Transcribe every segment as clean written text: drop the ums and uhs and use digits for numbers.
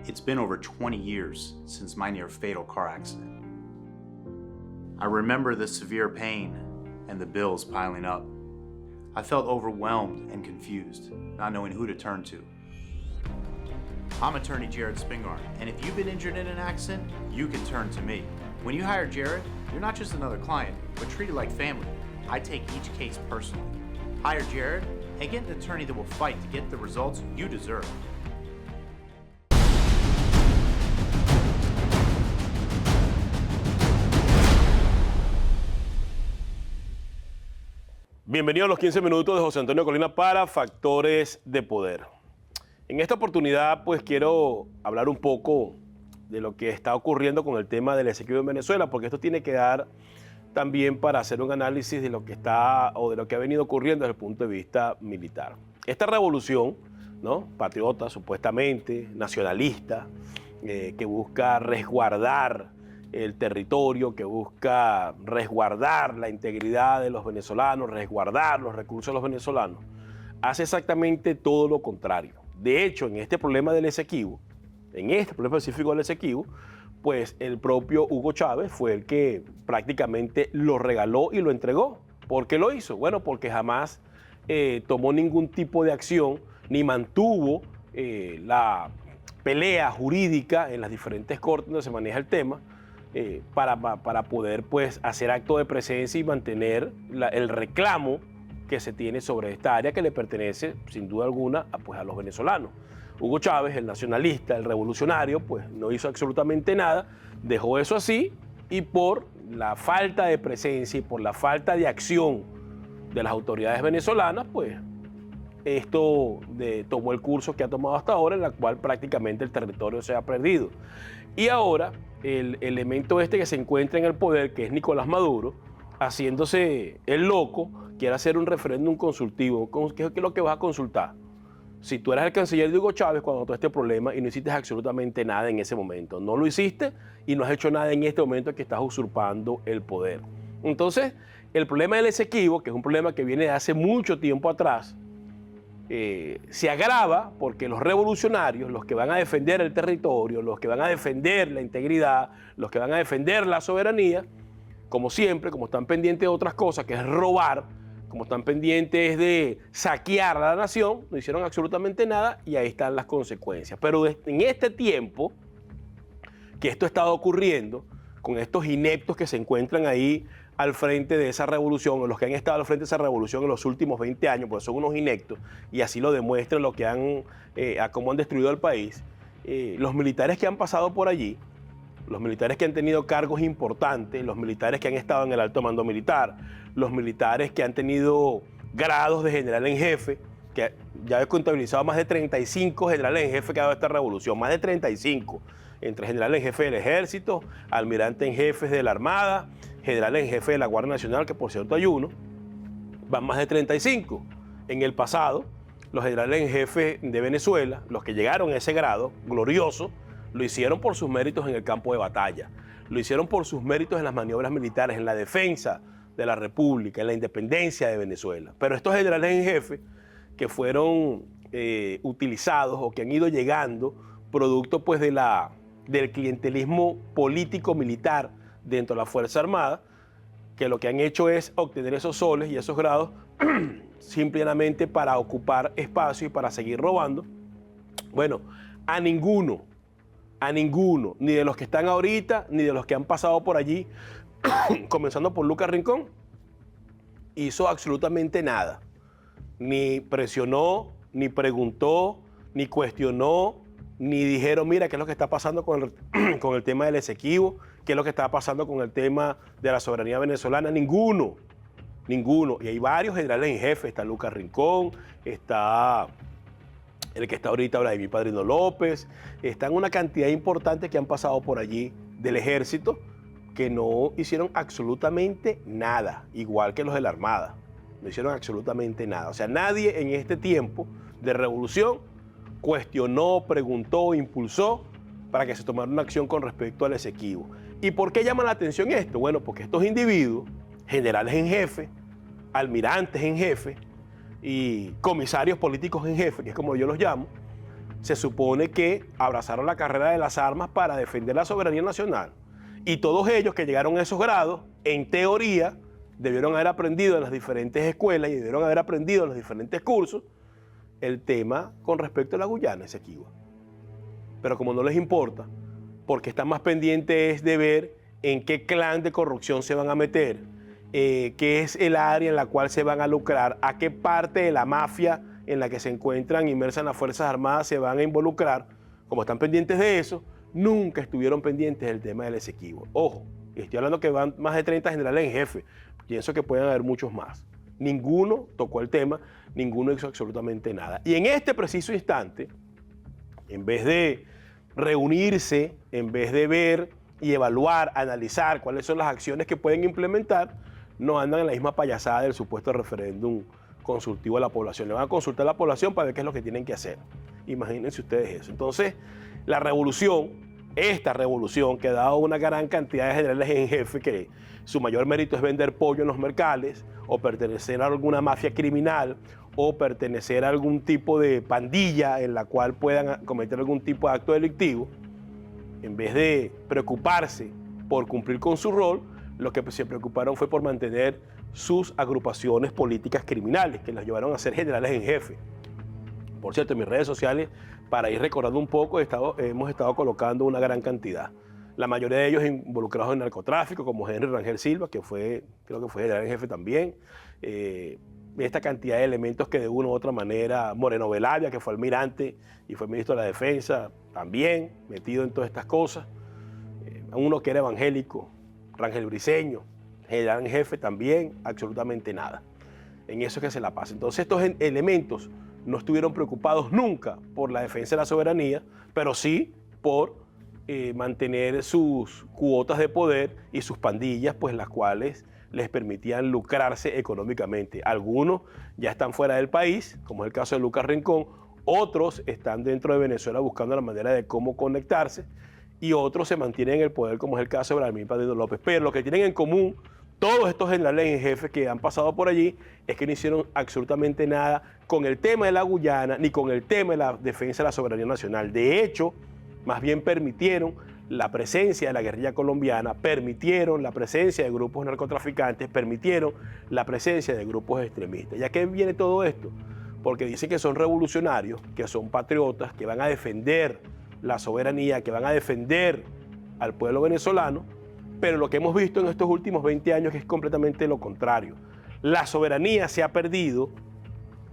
It's been over 20 years since my near-fatal car accident. I remember the severe pain and the bills piling up. I felt overwhelmed and confused, not knowing who to turn to. I'm attorney Jared Spingarn, and if you've been injured in an accident, you can turn to me. When you hire Jared, you're not just another client, but treated like family. I take each case personally. Hire Jared and get an attorney that will fight to get the results you deserve. Bienvenido a los 15 minutos de José Antonio Colina para Factores de Poder. En esta oportunidad, pues quiero hablar un poco de lo que está ocurriendo con el tema del Esequibo en Venezuela, porque esto tiene que dar también para hacer un análisis de lo que está o de lo que ha venido ocurriendo desde el punto de vista militar. Esta revolución, ¿no?, patriota, supuestamente, nacionalista, que busca resguardar el territorio, que busca resguardar la integridad de los venezolanos, resguardar los recursos de los venezolanos, hace exactamente todo lo contrario. De hecho, en este problema del Esequibo, en este problema específico del Esequibo, pues el propio Hugo Chávez fue el que prácticamente lo regaló y lo entregó. ¿Por qué lo hizo? Bueno, porque jamás tomó ningún tipo de acción ni mantuvo la pelea jurídica en las diferentes cortes donde se maneja el tema, para poder pues hacer acto de presencia y mantener el reclamo que se tiene sobre esta área que le pertenece sin duda alguna a los venezolanos. Hugo Chávez, el nacionalista, el revolucionario, pues no hizo absolutamente nada, dejó eso así, y por la falta de presencia y por la falta de acción de las autoridades venezolanas, pues esto tomó el curso que ha tomado hasta ahora, en la cual prácticamente el territorio se ha perdido. Y ahora el elemento este que se encuentra en el poder, que es Nicolás Maduro, haciéndose el loco, quiere hacer un referéndum consultivo. ¿Qué es lo que vas a consultar? Si tú eras el canciller de Hugo Chávez cuando todo este problema y no hiciste absolutamente nada en ese momento, no lo hiciste y no has hecho nada en este momento que estás usurpando el poder. Entonces, el problema del Esequibo, que es un problema que viene de hace mucho tiempo atrás, se agrava porque los revolucionarios, los que van a defender el territorio, los que van a defender la integridad, los que van a defender la soberanía, como siempre, como están pendientes de otras cosas, que es robar, como están pendientes de saquear a la nación, no hicieron absolutamente nada y ahí están las consecuencias. Pero en este tiempo que esto ha estado ocurriendo, con estos ineptos que se encuentran ahí al frente de esa revolución, o los que han estado al frente de esa revolución en los últimos 20 años, porque son unos ineptos, y así lo demuestran lo que a cómo han destruido el país, los militares que han pasado por allí, los militares que han tenido cargos importantes, los militares que han estado en el alto mando militar, los militares que han tenido grados de general en jefe, que ya he contabilizado más de 35 generales en jefe que ha dado esta revolución, más de 35, entre general en jefe del ejército, almirante en jefes de la Armada, general en jefe de la Guardia Nacional, que por cierto hay uno, van más de 35. En el pasado, los generales en jefe de Venezuela, los que llegaron a ese grado glorioso, lo hicieron por sus méritos en el campo de batalla, lo hicieron por sus méritos en las maniobras militares, en la defensa de la República, en la independencia de Venezuela. Pero estos generales en jefe que fueron utilizados o que han ido llegando producto pues del clientelismo político-militar dentro de la Fuerza Armada, que lo que han hecho es obtener esos soles y esos grados simplemente para ocupar espacio y para seguir robando. Bueno, a ninguno, ni de los que están ahorita, ni de los que han pasado por allí, comenzando por Lucas Rincón, hizo absolutamente nada. Ni presionó, ni preguntó, ni cuestionó, ni dijeron, mira, ¿qué es lo que está pasando con el tema del Esequibo? ¿Qué es lo que está pasando con el tema de la soberanía venezolana? Ninguno. Y hay varios generales en jefe. Está Lucas Rincón, está el que está ahorita, Vladimir Padrino López. Están una cantidad importante que han pasado por allí del ejército que no hicieron absolutamente nada, igual que los de la Armada. No hicieron absolutamente nada. O sea, nadie en este tiempo de revolución cuestionó, preguntó, impulsó para que se tomara una acción con respecto al Esequibo. ¿Y por qué llama la atención esto? Bueno, porque estos individuos, generales en jefe, almirantes en jefe y comisarios políticos en jefe, que es como yo los llamo, se supone que abrazaron la carrera de las armas para defender la soberanía nacional. Y todos ellos que llegaron a esos grados, en teoría, debieron haber aprendido en las diferentes escuelas y debieron haber aprendido en los diferentes cursos el tema con respecto a la Guyana Esequiba. Pero como no les importa, porque están más pendientes de ver en qué clan de corrupción se van a meter, qué es el área en la cual se van a lucrar, a qué parte de la mafia en la que se encuentran inmersas las Fuerzas Armadas se van a involucrar, como están pendientes de eso, nunca estuvieron pendientes del tema del Esequibo. Ojo, estoy hablando que van más de 30 generales en jefe, pienso que pueden haber muchos más. Ninguno tocó el tema, ninguno hizo absolutamente nada. Y en este preciso instante, en vez de reunirse, en vez de ver y evaluar, analizar cuáles son las acciones que pueden implementar, no andan en la misma payasada del supuesto referéndum consultivo a la población. Le van a consultar a la población para ver qué es lo que tienen que hacer. Imagínense ustedes eso. Entonces, la revolución, esta revolución que ha dado una gran cantidad de generales en jefe que su mayor mérito es vender pollo en los mercales o pertenecer a alguna mafia criminal o pertenecer a algún tipo de pandilla en la cual puedan cometer algún tipo de acto delictivo, en vez de preocuparse por cumplir con su rol, lo que se preocuparon fue por mantener sus agrupaciones políticas criminales, que las llevaron a ser generales en jefe. Por cierto, en mis redes sociales, para ir recordando un poco, hemos estado colocando una gran cantidad. La mayoría de ellos involucrados en narcotráfico, como Henry Rangel Silva, que creo que fue general en jefe también. Esta cantidad de elementos que de una u otra manera, Moreno Velavia, que fue almirante y fue ministro de la Defensa, también metido en todas estas cosas. Uno que era evangélico, Rangel Briceño, general en jefe también, absolutamente nada. En eso es que se la pasa. Entonces estos elementos no estuvieron preocupados nunca por la defensa de la soberanía, pero sí por mantener sus cuotas de poder y sus pandillas, pues las cuales les permitían lucrarse económicamente. Algunos ya están fuera del país, como es el caso de Lucas Rincón, otros están dentro de Venezuela buscando la manera de cómo conectarse y otros se mantienen en el poder, como es el caso de Vladimir Padrino López. Pero lo que tienen en común todos estos generales en jefe que han pasado por allí es que no hicieron absolutamente nada con el tema de la Guyana ni con el tema de la defensa de la soberanía nacional. De hecho, más bien permitieron la presencia de la guerrilla colombiana, permitieron la presencia de grupos narcotraficantes, permitieron la presencia de grupos extremistas. ¿Ya qué viene todo esto? Porque dicen que son revolucionarios, que son patriotas, que van a defender la soberanía, que van a defender al pueblo venezolano, pero lo que hemos visto en estos últimos 20 años es completamente lo contrario. La soberanía se ha perdido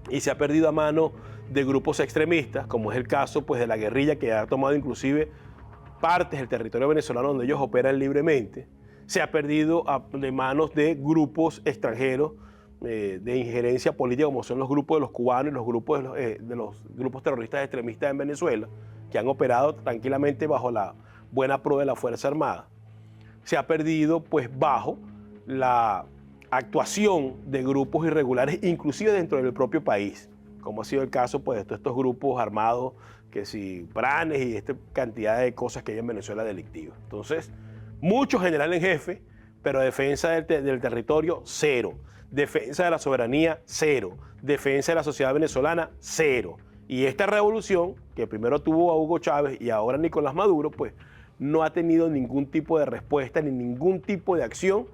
y se ha perdido a mano de grupos extremistas, como es el caso pues, de la guerrilla que ha tomado inclusive partes del territorio venezolano donde ellos operan libremente. Se ha perdido de manos de grupos extranjeros de injerencia política, como son los grupos de los cubanos y los grupos de los grupos terroristas extremistas en Venezuela, que han operado tranquilamente bajo la buena pro de la Fuerza Armada. Se ha perdido pues bajo la actuación de grupos irregulares, inclusive dentro del propio país, como ha sido el caso pues, de todos estos grupos armados, que si pranes y esta cantidad de cosas que hay en Venezuela delictivas. Entonces, muchos generales en jefe, pero defensa del territorio, cero. Defensa de la soberanía, cero. Defensa de la sociedad venezolana, cero. Y esta revolución, que primero tuvo a Hugo Chávez y ahora Nicolás Maduro, pues no ha tenido ningún tipo de respuesta ni ningún tipo de acción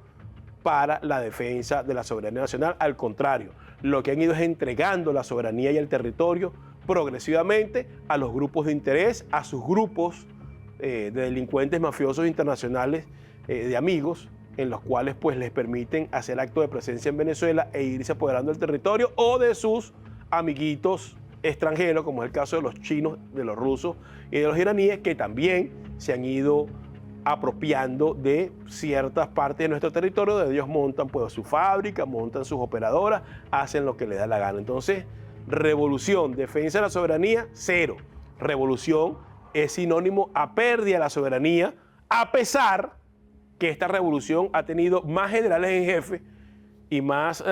para la defensa de la soberanía nacional. Al contrario, lo que han ido es entregando la soberanía y el territorio progresivamente a los grupos de interés, a sus grupos de delincuentes mafiosos internacionales de amigos, en los cuales pues les permiten hacer acto de presencia en Venezuela e irse apoderando del territorio o de sus amiguitos extranjeros, como es el caso de los chinos, de los rusos y de los iraníes, que también se han ido apropiando de ciertas partes de nuestro territorio, donde ellos montan pues su fábrica, montan sus operadoras, hacen lo que les da la gana. Entonces, revolución, defensa de la soberanía, cero. Revolución es sinónimo a pérdida de la soberanía, a pesar que esta revolución ha tenido más generales en jefe y más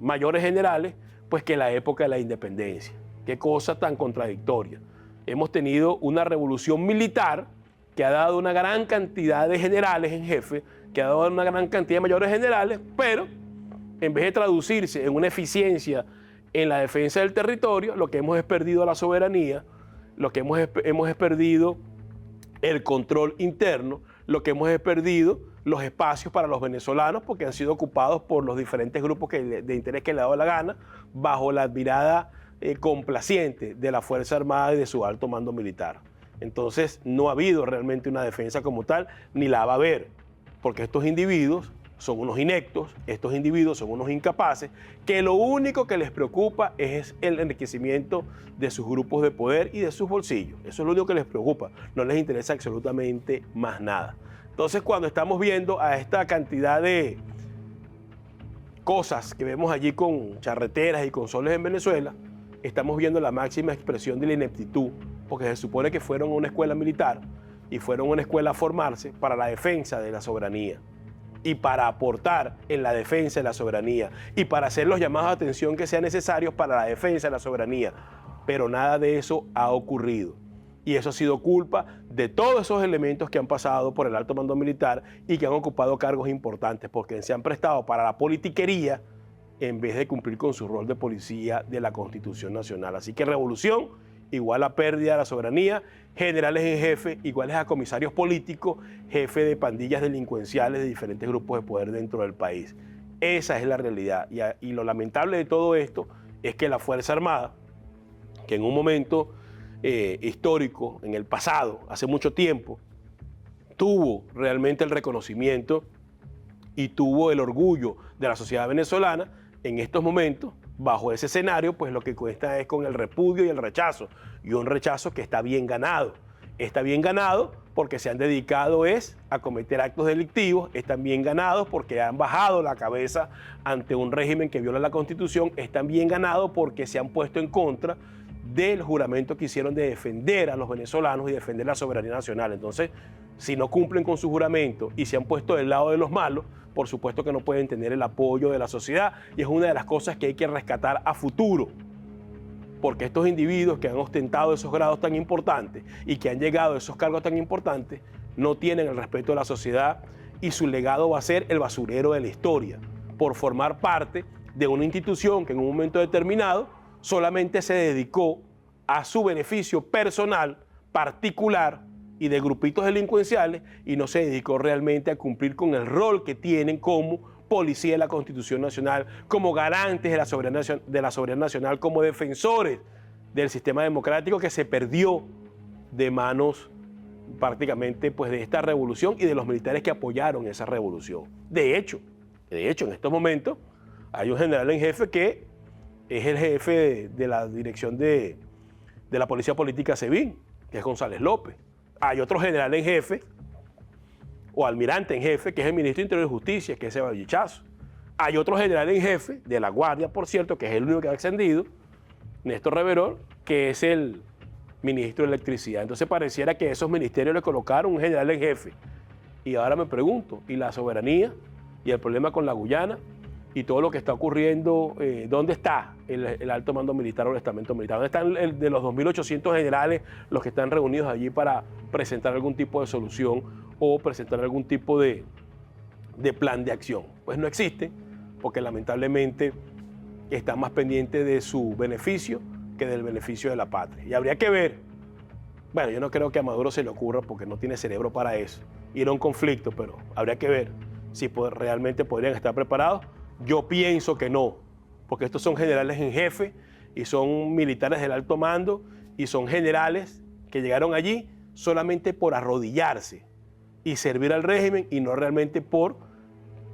mayores generales pues, que la época de la independencia. Qué cosa tan contradictoria. Hemos tenido una revolución militar que ha dado una gran cantidad de generales en jefe, que ha dado una gran cantidad de mayores generales, pero en vez de traducirse en una eficiencia en la defensa del territorio, lo que hemos es perdido la soberanía, lo que hemos es perdido el control interno, lo que hemos es perdido los espacios para los venezolanos porque han sido ocupados por los diferentes grupos de interés que le ha dado la gana, bajo la mirada complaciente de la Fuerza Armada y de su alto mando militar. Entonces no ha habido realmente una defensa como tal, ni la va a haber, porque estos individuos son unos ineptos, estos individuos son unos incapaces, que lo único que les preocupa es el enriquecimiento de sus grupos de poder y de sus bolsillos. Eso es lo único que les preocupa, no les interesa absolutamente más nada. Entonces, cuando estamos viendo a esta cantidad de cosas que vemos allí con charreteras y con soles en Venezuela, estamos viendo la máxima expresión de la ineptitud, porque se supone que fueron a una escuela militar y fueron a una escuela a formarse para la defensa de la soberanía y para aportar en la defensa de la soberanía y para hacer los llamados de atención que sean necesarios para la defensa de la soberanía. Pero nada de eso ha ocurrido. Y eso ha sido culpa de todos esos elementos que han pasado por el alto mando militar y que han ocupado cargos importantes porque se han prestado para la politiquería en vez de cumplir con su rol de policía de la Constitución Nacional. Así que revolución igual a pérdida de la soberanía, generales en jefe iguales a comisarios políticos, jefe de pandillas delincuenciales de diferentes grupos de poder dentro del país. Esa es la realidad. Y lo lamentable de todo esto es que la Fuerza Armada, que en un momento histórico, en el pasado, hace mucho tiempo, tuvo realmente el reconocimiento y tuvo el orgullo de la sociedad venezolana, en estos momentos, bajo ese escenario, pues lo que cuesta es con el repudio y el rechazo, y un rechazo que está bien ganado. Está bien ganado porque se han dedicado a cometer actos delictivos, están bien ganados porque han bajado la cabeza ante un régimen que viola la Constitución, están bien ganados porque se han puesto en contra del juramento que hicieron de defender a los venezolanos y defender la soberanía nacional. Entonces, si no cumplen con su juramento y se han puesto del lado de los malos, por supuesto que no pueden tener el apoyo de la sociedad, y es una de las cosas que hay que rescatar a futuro, porque estos individuos que han ostentado esos grados tan importantes y que han llegado a esos cargos tan importantes no tienen el respeto de la sociedad y su legado va a ser el basurero de la historia, por formar parte de una institución que en un momento determinado solamente se dedicó a su beneficio personal, particular y de grupitos delincuenciales, y no se dedicó realmente a cumplir con el rol que tienen como policía de la Constitución Nacional, como garantes de la soberanía nacional, como defensores del sistema democrático que se perdió de manos prácticamente pues, de esta revolución y de los militares que apoyaron esa revolución. De hecho, en estos momentos hay un general en jefe que es el jefe de la dirección de la Policía Política SEBIN, que es González López. Hay otro general en jefe, o almirante en jefe, que es el ministro de Interior y Justicia, que es Eva Bichazo. Hay otro general en jefe, de la Guardia, por cierto, que es el único que ha ascendido, Néstor Reverol, que es el ministro de Electricidad. Entonces pareciera que esos ministerios le colocaron un general en jefe. Y ahora me pregunto, ¿y la soberanía? ¿Y el problema con la Guyana? Y todo lo que está ocurriendo, ¿dónde está el alto mando militar o el estamento militar? ¿Dónde están de los 2.800 generales los que están reunidos allí para presentar algún tipo de solución o presentar algún tipo de plan de acción? Pues no existe, porque lamentablemente están más pendientes de su beneficio que del beneficio de la patria. Y habría que ver, bueno, yo no creo que a Maduro se le ocurra, porque no tiene cerebro para eso, ir a un conflicto, pero habría que ver si realmente podrían estar preparados. Yo pienso que no, porque estos son generales en jefe y son militares del alto mando y son generales que llegaron allí solamente por arrodillarse y servir al régimen y no realmente por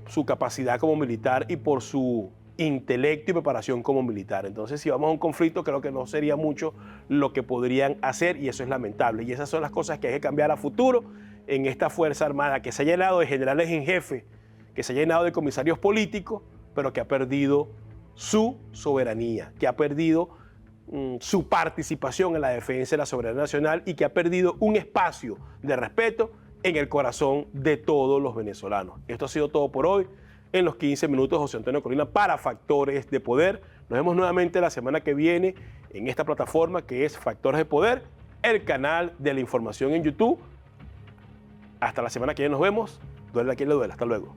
su capacidad como militar y por su intelecto y preparación como militar. Entonces, si vamos a un conflicto, creo que no sería mucho lo que podrían hacer y eso es lamentable. Y esas son las cosas que hay que cambiar a futuro en esta Fuerza Armada, que se ha llenado de generales en jefe, que se ha llenado de comisarios políticos, pero que ha perdido su soberanía, que ha perdido su participación en la defensa de la soberanía nacional y que ha perdido un espacio de respeto en el corazón de todos los venezolanos. Esto ha sido todo por hoy en los 15 minutos de José Antonio Colina para Factores de Poder. Nos vemos nuevamente la semana que viene en esta plataforma que es Factores de Poder, el canal de la información en YouTube. Hasta la semana que viene nos vemos. Duele a quien le duele. Hasta luego.